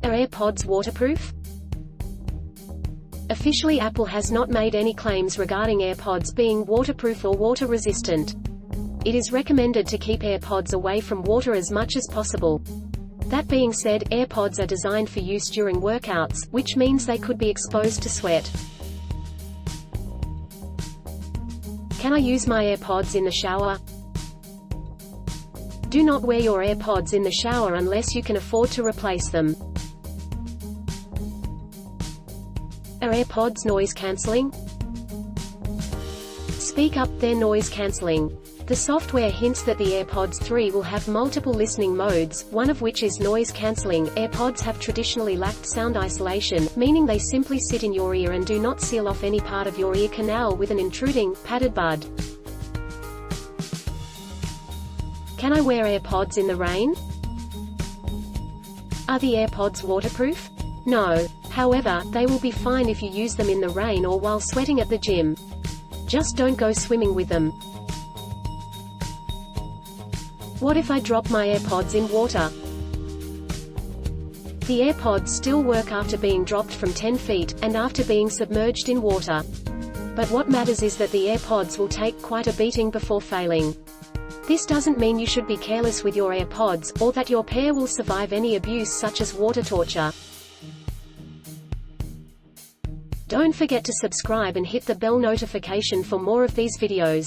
Are AirPods waterproof? Officially, Apple has not made any claims regarding AirPods being waterproof or water-resistant. It is recommended to keep AirPods away from water as much as possible. That being said, AirPods are designed for use during workouts, which means they could be exposed to sweat. Can I use my AirPods in the shower? Do not wear your AirPods in the shower unless you can afford to replace them. Are AirPods noise cancelling? Speak up, they're noise cancelling. The software hints that the AirPods 3 will have multiple listening modes, one of which is noise cancelling. AirPods have traditionally lacked sound isolation, meaning they simply sit in your ear and do not seal off any part of your ear canal with an intruding, padded bud. Can I wear AirPods in the rain? Are the AirPods waterproof? No. However, they will be fine if you use them in the rain or while sweating at the gym. Just don't go swimming with them. What if I drop my AirPods in water? The AirPods still work after being dropped from 10 feet, and after being submerged in water. But what matters is that the AirPods will take quite a beating before failing. This doesn't mean you should be careless with your AirPods, or that your pair will survive any abuse such as water torture. Don't forget to subscribe and hit the bell notification for more of these videos.